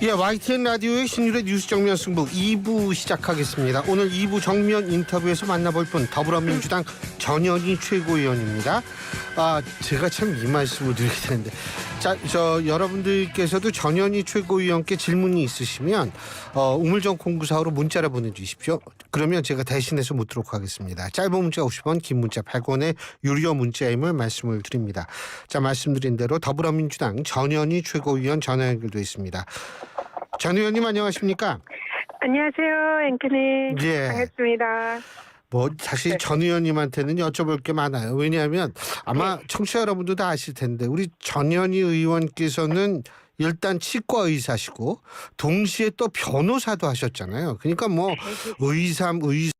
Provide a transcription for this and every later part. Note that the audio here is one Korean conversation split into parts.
예, YTN 라디오의 신율의 뉴스 정면 승부 2부 시작하겠습니다. 오늘 2부 정면 인터뷰에서 만나볼 분 더불어민주당 전현희 최고위원입니다. 제가 참 이 말씀을 드리게 되는데, 여러분들께서도 전현희 최고위원께 질문이 있으시면 우물정 0945로 문자를 보내주십시오. 그러면 제가 대신해서 묻도록 하겠습니다. 짧은 문자 50원, 긴 문자 100원의 유료 문자임을 말씀을 드립니다. 자, 말씀드린 대로 더불어민주당 전현희 최고위원 전화 연결돼 있습니다. 전 의원님 안녕하십니까? 안녕하세요, 앵커님. 예. 반갑습니다. 사실 전 의원님한테는 여쭤볼 게 많아요. 왜냐하면 아마 청취자 여러분도 다 아실 텐데 우리 전현희 의원께서는 일단 치과 의사시고 동시에 또 변호사도 하셨잖아요. 그러니까 의사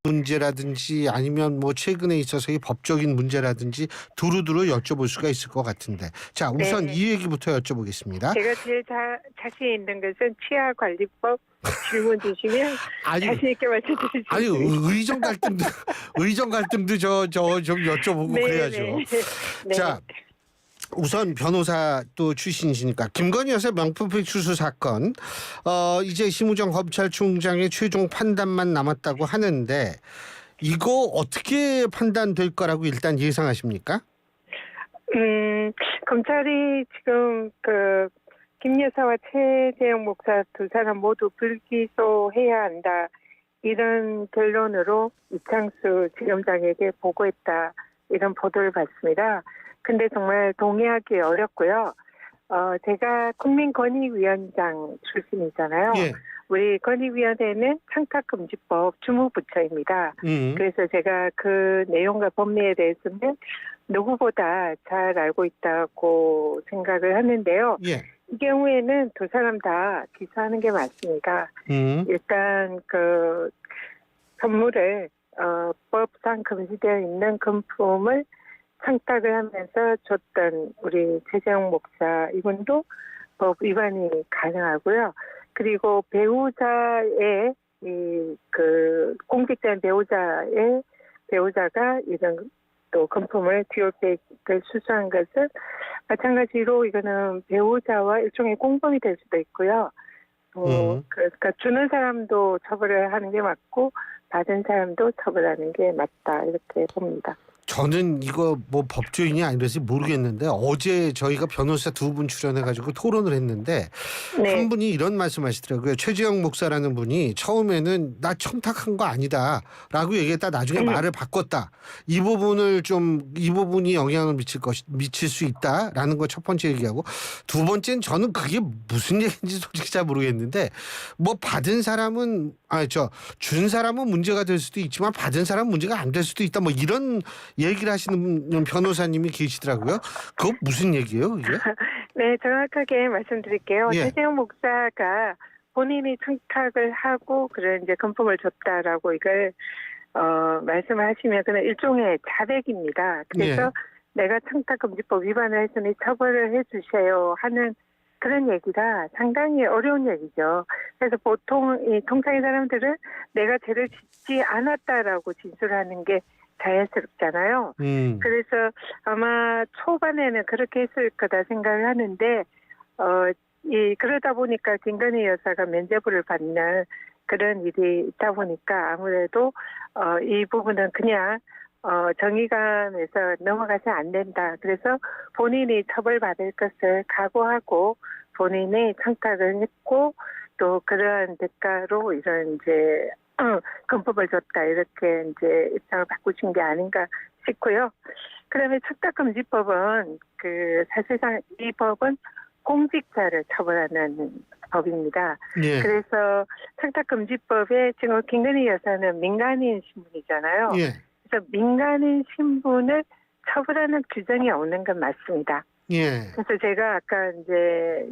문제라든지 아니면 최근에 있어서의 법적인 문제라든지 두루두루 여쭤볼 수가 있을 것 같은데, 자, 우선 이 얘기부터 여쭤보겠습니다. 제가 제일 자신 있는 것은 치아관리법 질문 주시면 자신 있게 말씀드릴 수 있습니다. 의정 갈등도 좀 여쭤보고 그래야죠. 네. 자, 우선 변호사 또 출신이시니까 김건희 여사 명품백 추수 사건, 이제 심우정 검찰총장의 최종 판단만 남았다고 하는데 이거 어떻게 판단될 거라고 일단 예상하십니까? 검찰이 지금 김 여사와 최재형 목사 두 사람 모두 불기소해야 한다, 이런 결론으로 이창수 지검장에게 보고했다, 이런 보도를 봤습니다. 근데 정말 동의하기 어렵고요. 제가 국민권익위원장 출신이잖아요. 예. 우리 권익위원회는 청탁금지법 주무부처입니다. 그래서 제가 그 내용과 법리에 대해서는 누구보다 잘 알고 있다고 생각을 하는데요. 예. 이 경우에는 두 사람 다 기소하는 게 맞습니다. 일단 선물을 법상 금지되어 있는 금품을 청탁을 하면서 줬던 우리 최재형 목사, 이분도 법 위반이 가능하고요. 그리고 배우자의 공직자인 배우자가 이런 또 금품을 디올백을 수수한 것은 마찬가지로 이거는 배우자와 일종의 공범이 될 수도 있고요. 그러니까 주는 사람도 처벌을 하는 게 맞고 받은 사람도 처벌하는 게 맞다, 이렇게 봅니다. 저는 이거 법조인이 아니라서 모르겠는데 어제 저희가 변호사 두 분 출연해가지고 토론을 했는데 한 분이 이런 말씀하시더라고요. 최재형 목사라는 분이 처음에는 나 청탁한 거 아니다라고 얘기했다 나중에 말을 바꿨다. 이 부분이 영향을 미칠 수 있다라는 거 첫 번째 얘기하고, 두 번째는 저는 그게 무슨 얘기인지 솔직히 잘 모르겠는데 받은 사람은 준 사람은 문제가 될 수도 있지만 받은 사람은 문제가 안 될 수도 있다, 이런 얘기를 하시는 변호사님이 계시더라고요. 그거 무슨 얘기예요, 이게? 네, 정확하게 말씀드릴게요. 예. 최재형 목사가 본인이 청탁을 하고 그런 이제 금품을 줬다라고 이걸 말씀을 하시면 그는 일종의 자백입니다. 그래서 내가 청탁금지법 위반을 했으니 처벌을 해주세요 하는 그런 얘기가 상당히 어려운 얘기죠. 그래서 보통 통상의 사람들은 내가 죄를 짓지 않았다라고 진술하는 게 자연스럽잖아요. 그래서 아마 초반에는 그렇게 했을 거다 생각을 하는데 그러다 보니까 김건희 여사가 면죄부를 받는 그런 일이 있다 보니까 아무래도 이 부분은 그냥 정의감에서 넘어가지 안 된다. 그래서 본인이 처벌받을 것을 각오하고 본인이 청탁을 했고 또 그러한 대가로 이런 이제 금품을 줬다, 이렇게 이제 입장을 바꾸신 게 아닌가 싶고요. 그다음에 청탁금지법은 사실상 이 법은 공직자를 처벌하는 법입니다. 예. 그래서 청탁금지법에 지금 김건희 여사는 민간인 신분이잖아요. 예. 그래서 민간인 신분을 처벌하는 규정이 없는 건 맞습니다. 예. 그래서 제가 아까 이제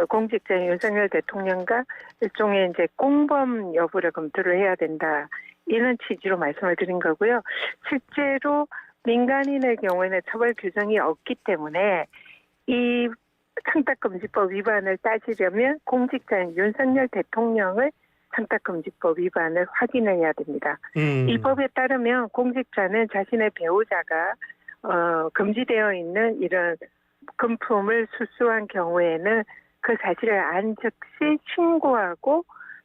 공직자인 윤석열 대통령과 일종의 이제 공범 여부를 검토를 해야 된다, 이런 취지로 말씀을 드린 거고요. 실제로 민간인의 경우에는 처벌 규정이 없기 때문에 이 청탁금지법 위반을 따지려면 공직자인 윤석열 대통령을 청탁금지법 위반을 확인해야 됩니다. 이 법에 따르면 공직자는 자신의 배우자가 금지되어 있는 이런 금품을 수수한 경우에는 그 사실을 안 즉시 신고하고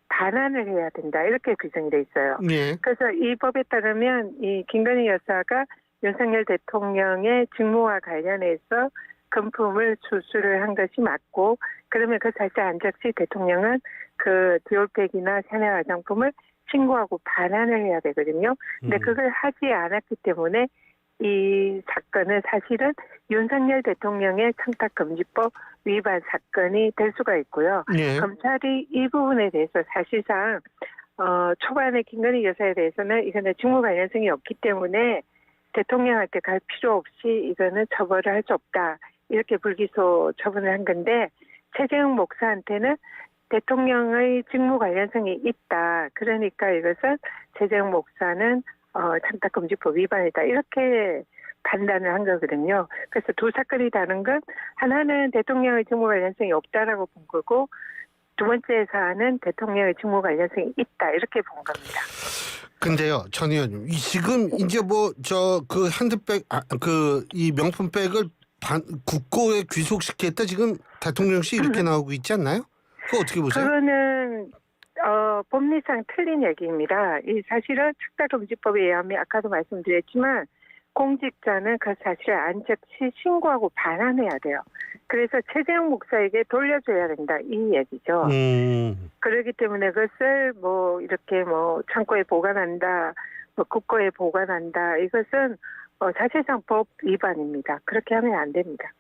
반환을 해야 된다. 이렇게 규정이 돼 있어요. 예. 그래서 이 법에 따르면 이 김건희 여사가 윤석열 대통령의 직무와 관련해서 금품을 수수를 한 것이 맞고, 그러면 그 사실 안 즉시 대통령은 그 디올백이나 샤넬 화장품을 신고하고 반환을 해야 되거든요. 근데 그걸 하지 않았기 때문에 이 사건은 사실은 윤석열 대통령의 청탁금지법 위반 사건이 될 수가 있고요. 예. 검찰이 이 부분에 대해서 사실상 초반에 김건희 여사에 대해서는 이거는 직무 관련성이 없기 때문에 대통령한테 갈 필요 없이 이거는 처벌을 할 수 없다. 이렇게 불기소 처분을 한 건데, 최재형 목사한테는 대통령의 직무 관련성이 있다. 그러니까 이것은 최재형 목사는 청탁금지법 위반이다. 이렇게 판단을 한 거거든요. 그래서 두 사건이 다른 건, 하나는 대통령의 직무 관련성이 없다라고 본 거고, 두 번째 사안은 대통령의 직무 관련성이 있다. 이렇게 본 겁니다. 근데요, 전 의원님, 지금 이제 그 핸드백, 이 명품백을 국고에 귀속시켰다 지금 대통령실 이렇게 나오고 있지 않나요? 그거 어떻게 보세요? 그거는 법리상 틀린 얘기입니다. 이 사실은 청탁금지법에 의하면 아까도 말씀드렸지만 공직자는 그 사실을 안 즉시 신고하고 반환해야 돼요. 그래서 최재형 목사에게 돌려줘야 된다, 이 얘기죠. 그렇기 때문에 그것을 이렇게 창고에 보관한다, 국고에 보관한다, 이것은 사실상 법 위반입니다. 그렇게 하면 안 됩니다.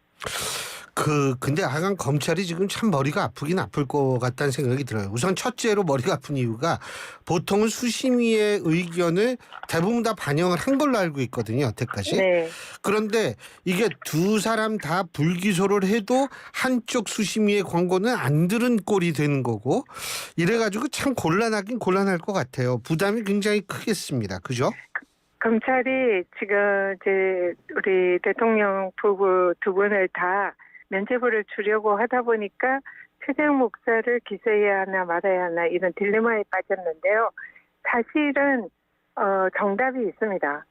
근데 하여간 검찰이 지금 참 머리가 아프긴 아플 것 같다는 생각이 들어요. 우선 첫째로 머리가 아픈 이유가, 보통은 수심위의 의견을 대부분 다 반영을 한 걸로 알고 있거든요, 여태까지. 네. 그런데 이게 두 사람 다 불기소를 해도 한쪽 수심위의 권고는 안 들은 꼴이 되는 거고, 이래가지고 참 곤란하긴 곤란할 것 같아요. 부담이 굉장히 크겠습니다. 그죠? 검찰이 지금 이제 우리 대통령 부부 두 분을 다 면죄부를 주려고 하다 보니까 최재형 목사를 기소해야 하나 말아야 하나 이런 딜레마에 빠졌는데요. 사실은 정답이 있습니다.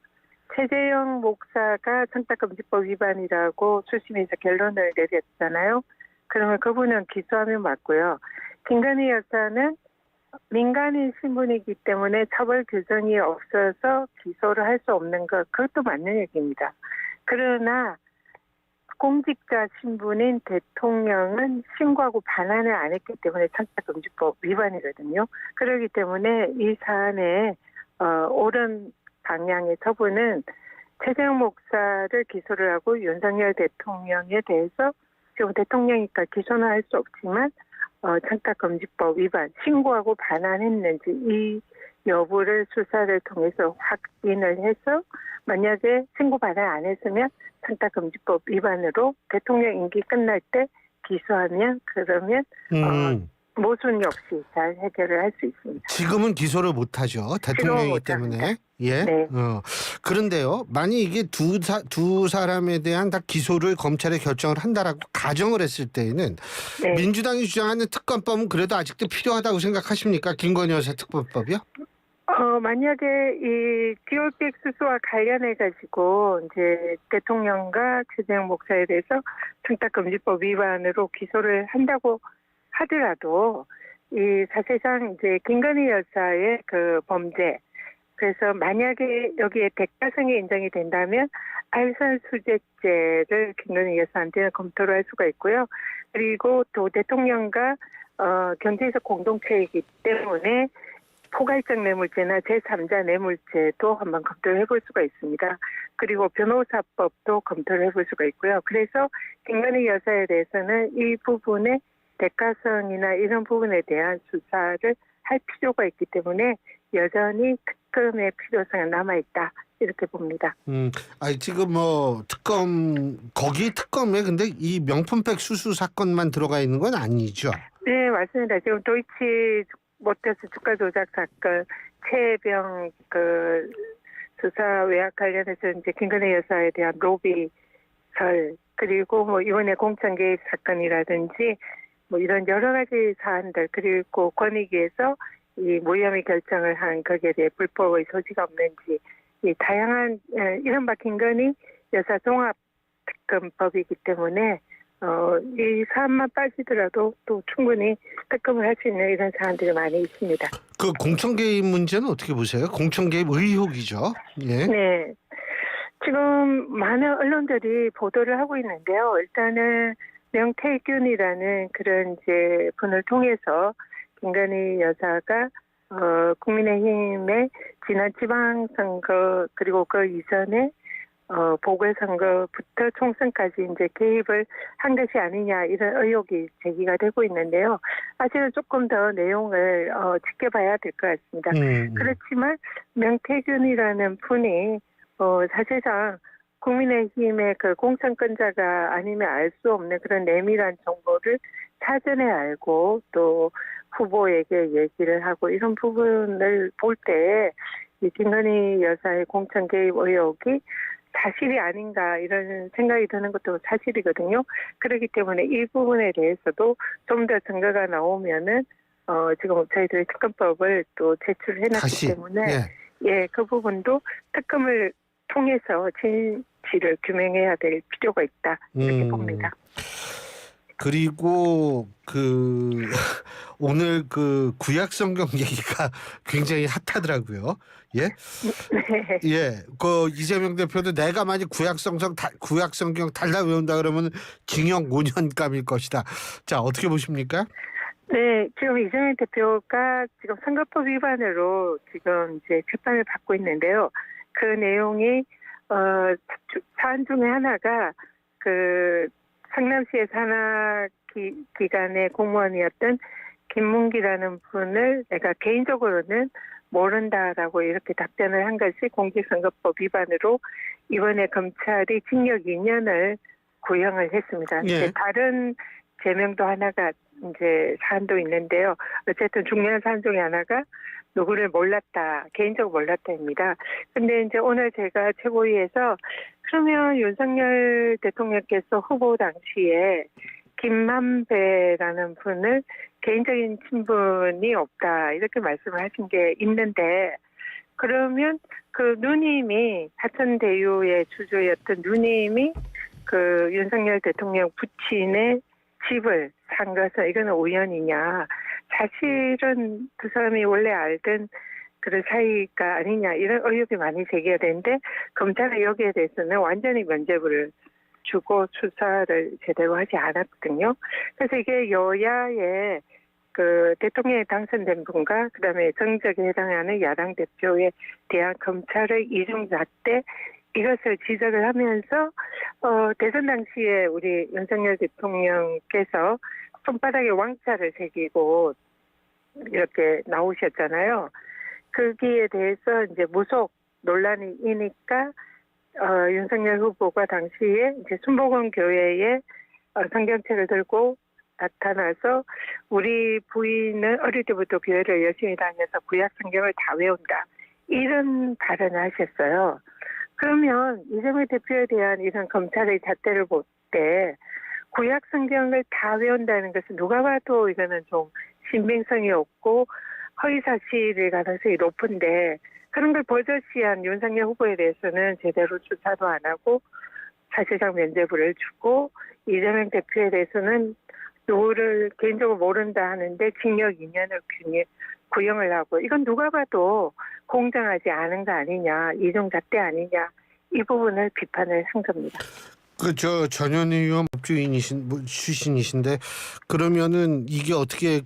최재형 목사가 청탁금지법 위반이라고 수심에서 결론을 내렸잖아요. 그러면 그분은 기소하면 맞고요. 김건희 여사는 민간인 신분이기 때문에 처벌 규정이 없어서 기소를 할 수 없는 것, 그것도 맞는 얘기입니다. 그러나 공직자 신분인 대통령은 신고하고 반환을 안 했기 때문에 청탁금지법 위반이거든요. 그렇기 때문에 이 사안의 옳은 방향의 처분은 최재형 목사를 기소를 하고 윤석열 대통령에 대해서, 지금 대통령이니까 기소는 할 수 없지만 청탁금지법 위반, 신고하고 반환했는지 이 여부를 수사를 통해서 확인을 해서, 만약에 신고 반환 안 했으면 청탁금지법 위반으로 대통령 임기 끝날 때 기소하면, 그러면 모순이 없이 잘 해결을 할 수 있습니다. 지금은 기소를 못하죠, 대통령이기 때문에. 예. 네. 그런데요, 만약 이게 두 사람에 대한 다 기소를 검찰에 결정을 한다라고 가정을 했을 때에는, 네. 민주당이 주장하는 특검법은 그래도 아직도 필요하다고 생각하십니까? 김건희 여사 특검법이요? 만약에 이 디올백 수수와 관련해 가지고 이제 대통령과 최재형 목사에 대해서 청탁금지법 위반으로 기소를 한다고 하더라도, 이 사실상 이제 김건희 여사의 그 범죄, 그래서 만약에 여기에 대가성이 인정이 된다면 알선수재죄를 김건희 여사한테는 검토를 할 수가 있고요. 그리고 또 대통령과 경제적 공동체이기 때문에 포괄적 뇌물죄나 제3자 뇌물죄도 한번 검토를 해볼 수가 있습니다. 그리고 변호사법도 검토를 해볼 수가 있고요. 그래서 김건희 여사에 대해서는 이 부분의 대가성이나 이런 부분에 대한 수사를 할 필요가 있기 때문에 여전히 특검의 필요성은 남아있다, 이렇게 봅니다. 지금 거기 특검에 근데 이 명품백 수수 사건만 들어가 있는 건 아니죠? 네, 맞습니다. 지금 도이치 모터스 주가 조작 사건, 최혜병 수사 외압 관련해서 이제 김건희 여사에 대한 로비설, 그리고 이번에 공천 개입 사건이라든지 이런 여러 가지 사안들, 그리고 권익위에서 이 무혐의 결정을 한 거기에 대해 불법의 소지가 없는지, 이 다양한 이른바 김건희 여사 종합특검법이기 때문에 이 사안만 빠지더라도 또 충분히 특검을 할 수 있는 이런 사안들이 많이 있습니다. 그 공천 개입 문제는 어떻게 보세요? 공천 개입 의혹이죠. 예. 네. 지금 많은 언론들이 보도를 하고 있는데요. 일단은 명태균이라는 그런 이제 분을 통해서 김건희 여사가 국민의힘의 지난 지방선거 그리고 그 이전에 보궐선거부터 총선까지 이제 개입을 한 것이 아니냐 이런 의혹이 제기가 되고 있는데요. 사실은 조금 더 내용을 지켜봐야 될 것 같습니다. 그렇지만 명태균이라는 분이 사실상 국민의힘의 그 공천권자가 아니면 알 수 없는 그런 내밀한 정보를 사전에 알고 또 후보에게 얘기를 하고 이런 부분을 볼 때 이 김건희 여사의 공천 개입 의혹이 사실이 아닌가 이런 생각이 드는 것도 사실이거든요. 그렇기 때문에 이 부분에 대해서도 좀 더 증거가 나오면은 지금 저희들이 특검법을 또 제출해놨기 때문에 예, 그 부분도 특검을 통해서 진실을 규명해야 될 필요가 있다 이렇게 봅니다. 그리고 오늘 그 구약 성경 얘기가 굉장히 핫하더라고요. 예? 네. 예. 그 이재명 대표도 내가 만약 구약 성경 달라 외운다 그러면 징역 5년감일 것이다. 자, 어떻게 보십니까? 네, 지금 이재명 대표가 지금 선거법 위반으로 지금 이제 재판을 받고 있는데요. 그 내용이 사안 중에 하나가 그 성남시의 산하기관의 공무원이었던 김문기라는 분을 내가 개인적으로는 모른다라고 이렇게 답변을 한 것이 공직선거법 위반으로 이번에 검찰이 징역 2년을 구형을 했습니다. 예. 다른 제명도 하나가 이제 사안도 있는데요. 어쨌든 중요한 사안 중에 하나가 누구를 몰랐다, 개인적으로 몰랐다입니다. 근데 이제 오늘 제가 최고위에서 그러면 윤석열 대통령께서 후보 당시에 김만배라는 분을 개인적인 친분이 없다 이렇게 말씀을 하신 게 있는데 그러면 그 누님이 사천대유의 주주였던 누님이 그 윤석열 대통령 부친의 집을 산 것은 이거는 우연이냐. 사실은 두 사람이 원래 알던 그런 사이가 아니냐 이런 의혹이 많이 제기가 되는데 검찰은 여기에 대해서는 완전히 면죄부를 주고 수사를 제대로 하지 않았거든요. 그래서 이게 여야의 그 대통령에 당선된 분과 그다음에 정적에 해당하는 야당 대표에 대한 검찰의 이중잣대 이것을 지적을 하면서 대선 당시에 우리 윤석열 대통령께서 손바닥에 왕자를 새기고 이렇게 나오셨잖아요. 거기에 대해서 이제 무속 논란이 이니까 윤석열 후보가 당시에 이제 순복음 교회에 성경책을 들고 나타나서 우리 부인은 어릴 때부터 교회를 열심히 다녀서 구약 성경을 다 외운다. 이런 발언을 하셨어요. 그러면 이재명 대표에 대한 이런 검찰의 잣대를 볼 때 구약 성경을 다 외운다는 것은 누가 봐도 이거는 좀 신빙성이 없고 허위사실일 가능성이 높은데 그런 걸 버젓이한 윤석열 후보에 대해서는 제대로 수사도 안 하고 사실상 면죄부를 주고 이재명 대표에 대해서는 누구를 개인적으로 모른다 하는데 징역 2년을 구형을 하고 이건 누가 봐도 공정하지 않은 거 아니냐 이중잣대 아니냐 이 부분을 비판을 한 겁니다. 전현희 의원 출신이신데 그러면은 이게 어떻게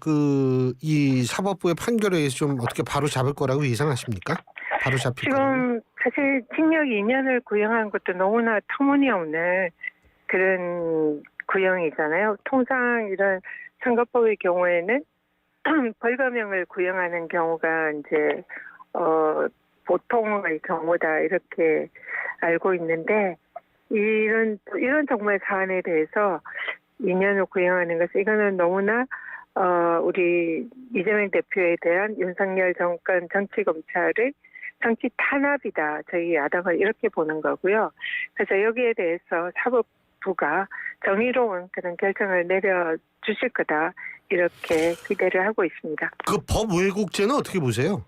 이 사법부의 판결에 의해서 좀 어떻게 바로 잡을 거라고 예상하십니까? 바로 잡힐 거라고? 지금 사실 징역 2년을 구형한 것도 너무나 터무니없는 그런 구형이잖아요. 통상 이런 선거법의 경우에는 벌금형을 구형하는 경우가 이제 보통의 경우다 이렇게 알고 있는데 이런 정말 사안에 대해서 2년을 구형하는 것은 이거는 너무나 우리 이재명 대표에 대한 윤석열 정권 정치검찰의 정치 탄압이다. 저희 야당은 이렇게 보는 거고요. 그래서 여기에 대해서 사법부가 정의로운 그런 결정을 내려주실 거다. 이렇게 기대를 하고 있습니다. 그 법 왜곡죄는 어떻게 보세요?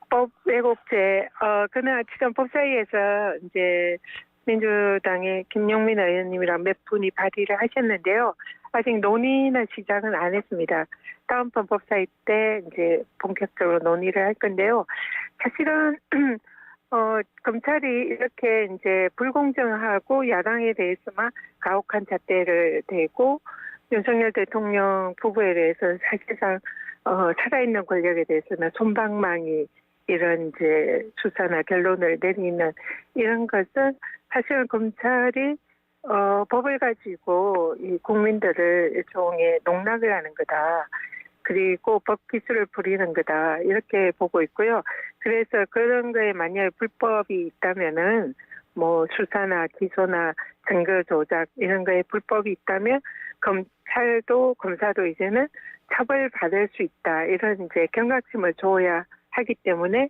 법 왜곡죄, 그날 지금 법사위에서 이제 민주당의 김용민 의원님이랑 몇 분이 발의를 하셨는데요. 아직 논의나 시작은 안 했습니다. 다음번 법사위 때 이제 본격적으로 논의를 할 건데요. 사실은 검찰이 이렇게 이제 불공정하고 야당에 대해서만 가혹한 잣대를 대고 윤석열 대통령 부부에 대해서 사실상 살아있는 권력에 대해서는 솜방망이 이런 이제 수사나 결론을 내리는 이런 것은 사실은 검찰이 법을 가지고 이 국민들을 일종의 농락을 하는 거다. 그리고 법 기술을 부리는 거다. 이렇게 보고 있고요. 그래서 그런 거에 만약에 불법이 있다면은 뭐 수사나 기소나 증거 조작 이런 거에 불법이 있다면 검찰도 검사도 이제는 처벌받을 수 있다. 이런 이제 경각심을 줘야 하기 때문에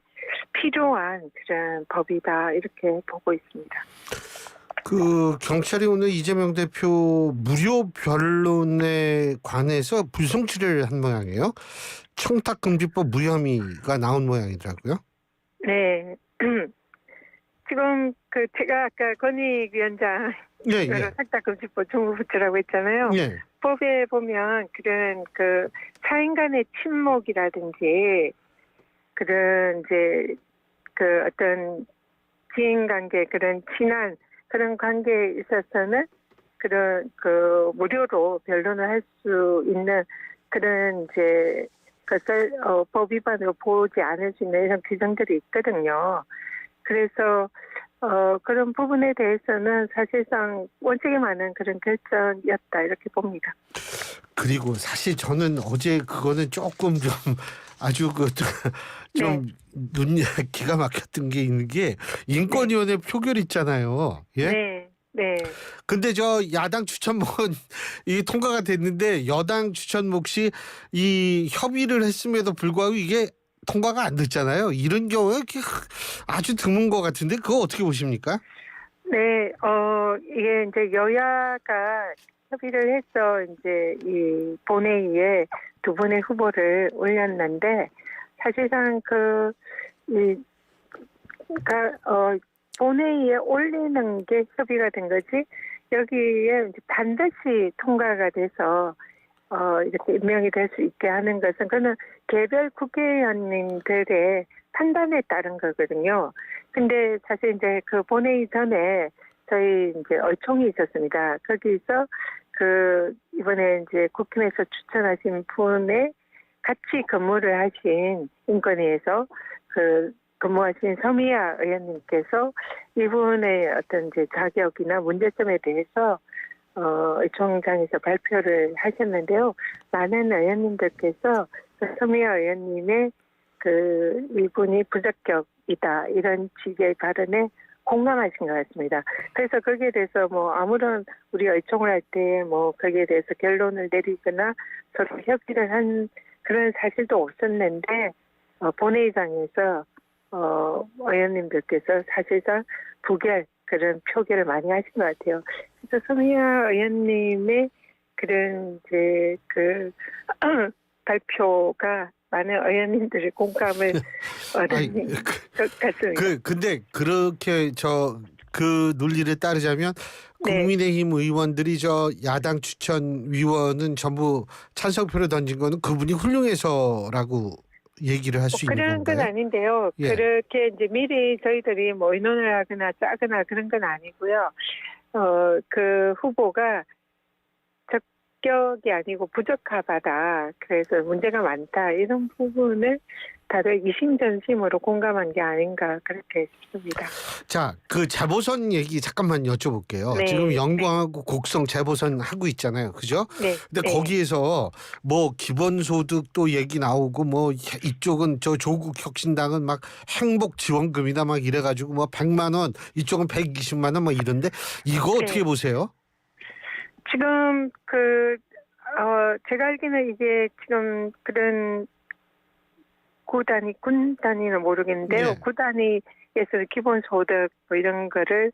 필요한 그런 법이다. 이렇게 보고 있습니다. 그 경찰이 오늘 이재명 대표 무료 변론에 관해서 불송치를 한 모양이에요. 청탁금지법 무혐의가 나온 모양이더라고요. 네. 지금 그 제가 아까 권익위원장 청탁금지법 정부부처라고 했잖아요. 예. 법에 보면 그런 그 사인 간의 친목이라든지 그런 이제 그 어떤 지인 관계 그런 친한 그런 관계에 있어서는 그런 그 무료로 변론을 할 수 있는 그런 이제 것을 법 위반으로 보지 않을 수 있는 이런 규정들이 있거든요. 그래서 그런 부분에 대해서는 사실상 원칙에 맞는 그런 결정이었다 이렇게 봅니다. 그리고 사실 저는 어제 그거는 조금 좀 아주 좀 눈이 기가 막혔던 게 있는 게 인권위원회 표결 있잖아요. 예? 네. 네. 근데 저 야당 추천목은 이 통과가 됐는데 여당 추천목 시 이 협의를 했음에도 불구하고 이게 통과가 안 됐잖아요. 이런 경우에 아주 드문 것 같은데 그거 어떻게 보십니까? 네, 이게 이제 여야가 협의를 해서 이제 이 본회의에 두 분의 후보를 올렸는데 사실상 본회의에 올리는 게 협의가 된 거지 여기에 이제 반드시 통과가 돼서 이렇게 임명이 될 수 있게 하는 것은 그는 개별 국회의원님들의 판단에 따른 거거든요. 근데 사실 이제 그 본회의 전에 저희 이제 의총이 있었습니다. 거기서 이번에 이제 국힘에서 추천하신 분의 같이 근무를 하신 인권위에서 근무하신 서미야 의원님께서 이분의 어떤 이제 자격이나 문제점에 대해서 의총장에서 발표를 하셨는데요. 많은 의원님들께서 서미야 의원님의 이분이 부적격이다 이런 식의 발언에 공감하신 것 같습니다. 그래서 거기에 대해서 뭐 아무런 우리 의총을 할 때 뭐 거기에 대해서 결론을 내리거나 서로 협의를 한 그런 사실도 없었는데 본회의장에서 의원님들께서 사실상 부결 그런 표결을 많이 하신 것 같아요. 그래서 서미야 의원님의 그런 이제 발표가 많은 의원님들의 공감을 얻은 것 같습니다. 근데 그렇게 그 논리를 따르자면 국민의힘 의원들이 저 야당 추천 위원은 전부 찬성표를 던진 거는 그분이 훌륭해서라고 얘기를 할 수 있는 건가요? 그런 건 아닌데요. 예. 그렇게 이제 미리 저희들이 뭐 의논을 하거나 짜거나 그런 건 아니고요. 그 후보가 적격이 아니고 부적합하다. 그래서 문제가 많다. 이런 부분을 다들 이심전심으로 공감한 게 아닌가 그렇게 싶습니다. 자, 그 재보선 얘기 잠깐만 여쭤볼게요. 네. 지금 영광하고 곡성 재보선 하고 있잖아요. 그죠? 네. 근데 거기에서 뭐 기본소득도 얘기 나오고 뭐 이쪽은 저 조국 혁신당은 막 행복 지원금이다 막 이래가지고 뭐 100만 원 이쪽은 120만 원 막 이런데 이거 어떻게 보세요? 지금 제가 알기는 이게 지금 그런 군 단위는 모르겠는데요. 구 단위에서 기본소득 뭐 이런 거를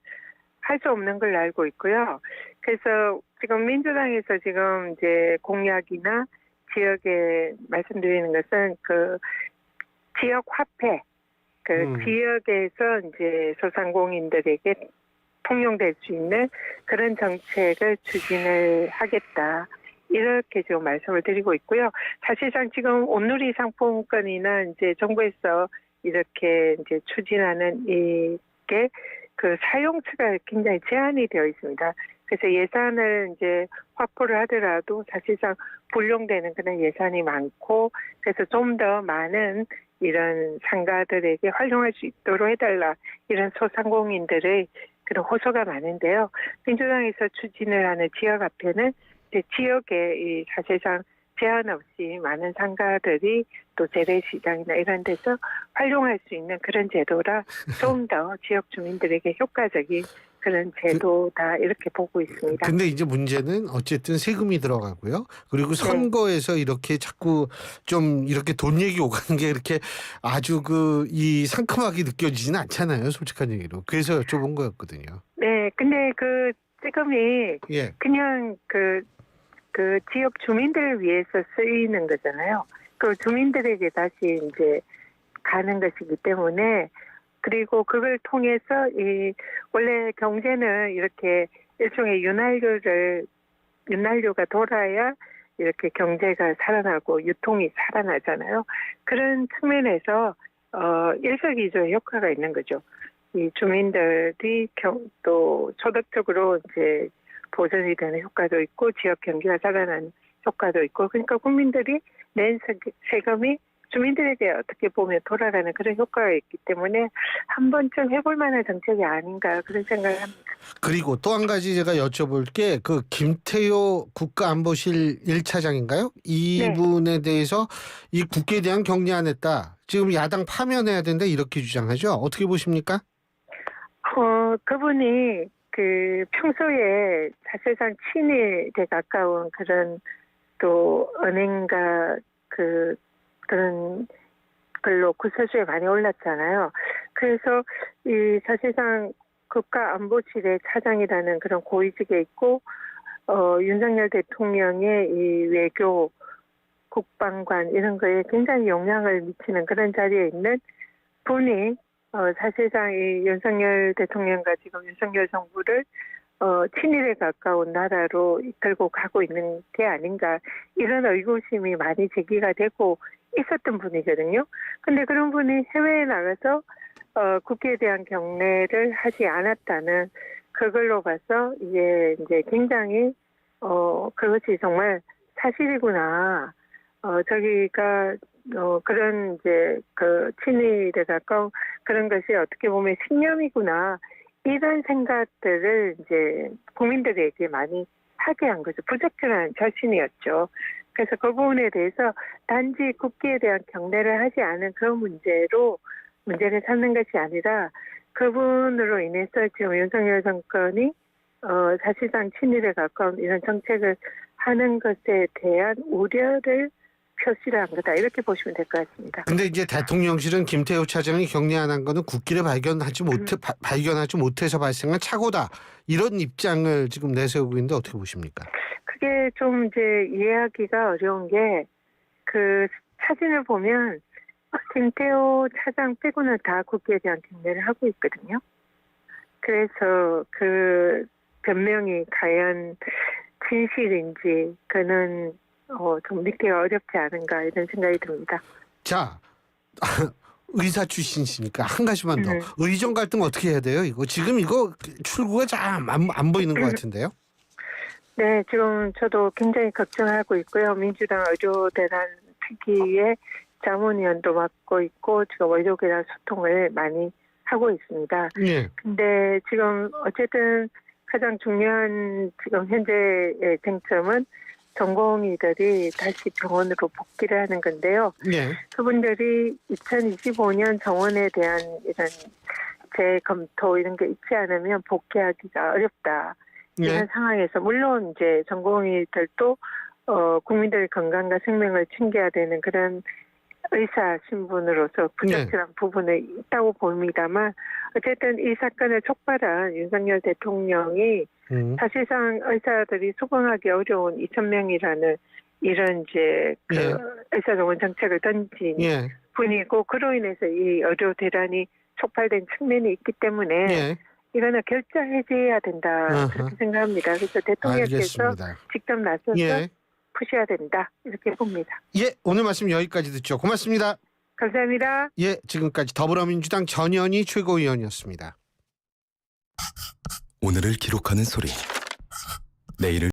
할 수 없는 걸로 알고 있고요. 그래서 지금 민주당에서 지금 이제 공약이나 지역에 말씀드리는 것은 지역 화폐, 지역에서 이제 소상공인들에게 통용될 수 있는 그런 정책을 추진을 하겠다. 이렇게 지금 말씀을 드리고 있고요. 사실상 지금 온누리 상품권이나 이제 정부에서 이렇게 이제 추진하는 이게 그 사용처가 굉장히 제한이 되어 있습니다. 그래서 예산을 이제 확보를 하더라도 사실상 불용되는 그런 예산이 많고, 그래서 좀 더 많은 이런 상가들에게 활용할 수 있도록 해달라, 이런 소상공인들의 그런 호소가 많은데요. 민주당에서 추진을 하는 지역화폐는 지역에 이 사실상 제한 없이 많은 상가들이 또 재래시장이나 이런 데서 활용할 수 있는 그런 제도라 좀 더 지역 주민들에게 효과적인 그런 제도다, 이렇게 보고 있습니다. 근데 이제 문제는 어쨌든 세금이 들어가고요. 그리고 선거에서 이렇게 자꾸 좀 이렇게 돈 얘기 오가는 게 이렇게 아주 이 상큼하게 느껴지지는 않잖아요. 솔직한 얘기로. 그래서 여쭤본 거였거든요. 네, 근데 그 세금이 예. 그냥 그 지역 주민들을 위해서 쓰이는 거잖아요. 그 주민들에게 다시 이제 가는 것이기 때문에, 그리고 그걸 통해서 원래 경제는 이렇게 일종의 윤활유가 돌아야 이렇게 경제가 살아나고 유통이 살아나잖아요. 그런 측면에서 일석이조의 효과가 있는 거죠. 이 주민들이 또 소득적으로 이제 보전이 되는 효과도 있고 지역 경기가 살아나는 효과도 있고, 그러니까 국민들이 낸 세금이 주민들에게 어떻게 보면 돌아가는 그런 효과가 있기 때문에 한 번쯤 해볼 만한 정책이 아닌가, 그런 생각을 합니다. 그리고 또 한 가지 제가 여쭤볼 게 그 김태효 국가안보실 1차장인가요? 이분에 대해서 이 국회에 대한 격리 안 했다. 지금 야당 파면해야 된다, 이렇게 주장하죠. 어떻게 보십니까? 그분이 그 평소에 사실상 친일에 가까운 그런 또 은행가 그런 글로 구설수에 많이 올랐잖아요. 그래서 이 사실상 국가안보실의 차장이라는 그런 고위직에 있고, 윤석열 대통령의 이 외교 국방관 이런 거에 굉장히 영향을 미치는 그런 자리에 있는 분이 사실상 이 윤석열 대통령과 지금 윤석열 정부를 친일에 가까운 나라로 이끌고 가고 있는 게 아닌가, 이런 의구심이 많이 제기가 되고 있었던 분이거든요. 근데 그런 분이 해외에 나가서 국회에 대한 경례를 하지 않았다는, 그걸로 봐서 이제 굉장히 그것이 정말 사실이구나. 저기가 그런 이제 그 친일에 가까운 그런 것이 어떻게 보면 신념이구나, 이런 생각들을 이제 국민들에게 많이 하게 한 거죠. 부적절한 자신이었죠. 그래서 그 부분에 대해서 단지 국기에 대한 경례를 하지 않은 그 문제를 삼는 것이 아니라, 그분으로 인해서 지금 윤석열 정권이 사실상 친일에 가까운 이런 정책을 하는 것에 대한 우려를 표시를 한 거다, 이렇게 보시면 될 것 같습니다. 근데 이제 대통령실은 김태효 차장이 격리 안 한 거는 국기를 발견하지 못해서 발생한 착오다, 이런 입장을 지금 내세우고 있는데 어떻게 보십니까? 그게 좀 이제 이해하기가 어려운 게, 그 사진을 보면 김태호 차장 빼고는 다 국기에 대한 경례를 하고 있거든요. 그래서 그 변명이 과연 진실인지 그는 좀 믿기가 어렵지 않은가, 이런 생각이 듭니다. 자, 의사 출신이시니까 한 가지만 더. 의정 갈등 어떻게 해야 돼요? 지금 출구가 잘 안 보이는 것 같은데요? 네, 지금 저도 굉장히 걱정하고 있고요. 민주당 의료대란 특위의 자문위원도 맡고 있고, 지금 의료계랑 소통을 많이 하고 있습니다. 예. 근데 지금 어쨌든 가장 중요한 지금 현재의 쟁점은 전공의들이 다시 병원으로 복귀를 하는 건데요. 예. 그분들이 2025년 정원에 대한 이런 재검토 이런 게 있지 않으면 복귀하기가 어렵다. 이런 상황에서 물론 이제 전공의들도 국민들의 건강과 생명을 챙겨야 되는 그런 의사 신분으로서 부적절한 부분이 있다고 봅니다만, 어쨌든 이 사건을 촉발한 윤석열 대통령이 사실상 의사들이 수긍하기 어려운 2,000명이라는 이런 이제 의사 정원 정책을 던진 분이고, 그로 인해서 이 의료 대란이 촉발된 측면이 있기 때문에 이거는 결자 해제해야 된다 아하. 그렇게 생각합니다. 그래서 대통령께서 알겠습니다. 직접 나서서 예. 푸셔야 된다 이렇게 봅니다. 예, 오늘 말씀 여기까지 듣죠. 고맙습니다. 감사합니다. 예, 지금까지 더불어민주당 전현희 최고위원이었습니다. 오늘을 기록하는 소리, 내일을